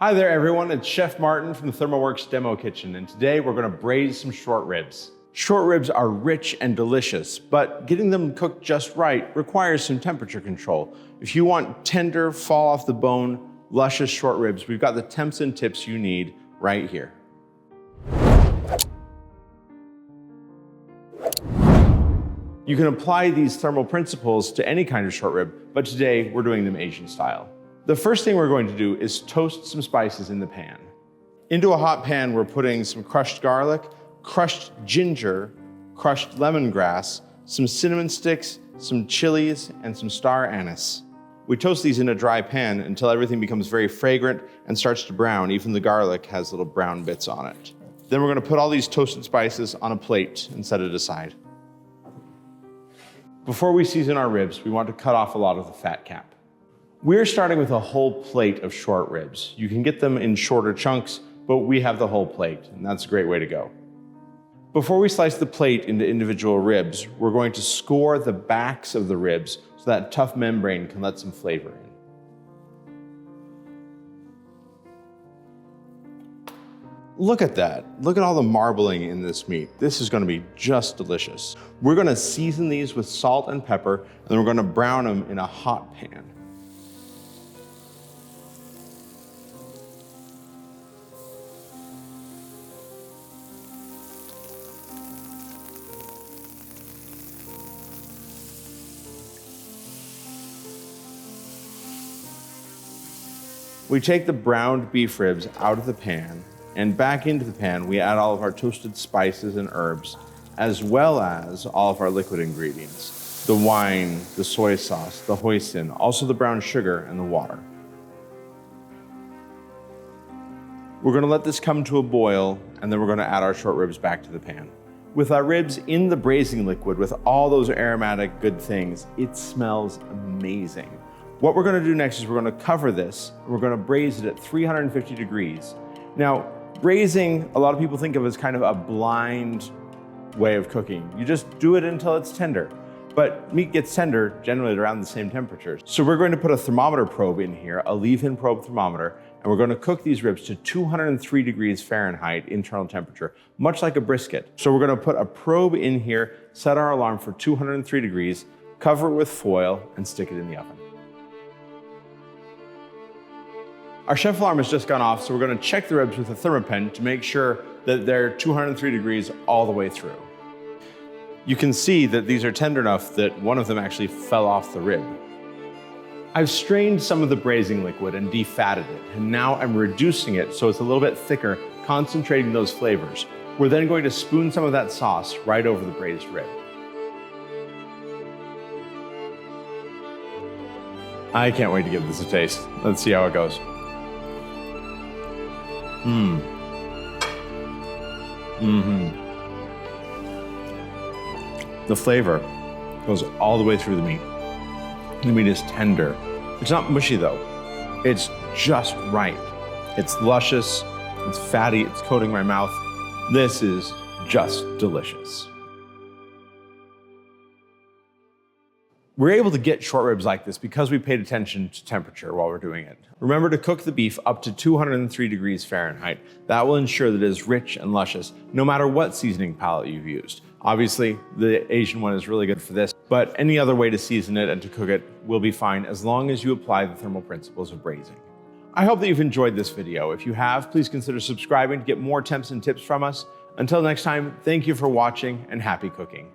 Hi there everyone, it's Chef Martin from the ThermoWorks Demo Kitchen, and today we're going to braise some short ribs. Short ribs are rich and delicious, but getting them cooked just right requires some temperature control. If you want tender, fall off the bone, luscious short ribs, we've got the temps and tips you need right here. You can apply these thermal principles to any kind of short rib, but today we're doing them Asian style. The first thing we're going to do is toast some spices in the pan. Into a hot pan, we're putting some crushed garlic, crushed ginger, crushed lemongrass, some cinnamon sticks, some chilies, and some star anise. We toast these in a dry pan until everything becomes very fragrant and starts to brown. Even the garlic has little brown bits on it. Then we're going to put all these toasted spices on a plate and set it aside. Before we season our ribs, we want to cut off a lot of the fat cap. We're starting with a whole plate of short ribs. You can get them in shorter chunks, but we have the whole plate, and that's a great way to go. Before we slice the plate into individual ribs, we're going to score the backs of the ribs so that tough membrane can let some flavor in. Look at that. Look at all the marbling in this meat. This is going to be just delicious. We're going to season these with salt and pepper, and then we're going to brown them in a hot pan. We take the browned beef ribs out of the pan, and back into the pan we add all of our toasted spices and herbs, as well as all of our liquid ingredients. The wine, the soy sauce, the hoisin, also the brown sugar and the water. We're gonna let this come to a boil, and then we're gonna add our short ribs back to the pan. With our ribs in the braising liquid with all those aromatic good things, it smells amazing. What we're gonna do next is we're gonna cover this, and we're gonna braise it at 350 degrees. Now, braising, a lot of people think of as kind of a blind way of cooking. You just do it until it's tender. But meat gets tender generally at around the same temperature. So we're going to put a thermometer probe in here, a leave-in probe thermometer, and we're gonna cook these ribs to 203 degrees Fahrenheit internal temperature, much like a brisket. So we're gonna put a probe in here, set our alarm for 203 degrees, cover it with foil, and stick it in the oven. Our chef alarm has just gone off, so we're going to check the ribs with a thermopen to make sure that they're 203 degrees all the way through. You can see that these are tender enough that one of them actually fell off the rib. I've strained some of the braising liquid and defatted it, and now I'm reducing it so it's a little bit thicker, concentrating those flavors. We're then going to spoon some of that sauce right over the braised rib. I can't wait to give this a taste. Let's see how it goes. The flavor goes all the way through the meat. The meat is tender. It's not mushy though. It's just right. It's luscious, it's fatty, it's coating my mouth. This is just delicious. We're able to get short ribs like this because we paid attention to temperature while we're doing it. Remember to cook the beef up to 203 degrees Fahrenheit. That will ensure that it is rich and luscious, no matter what seasoning palette you've used. Obviously, the Asian one is really good for this, but any other way to season it and to cook it will be fine as long as you apply the thermal principles of braising. I hope that you've enjoyed this video. If you have, please consider subscribing to get more temps and tips from us. Until next time, thank you for watching and happy cooking.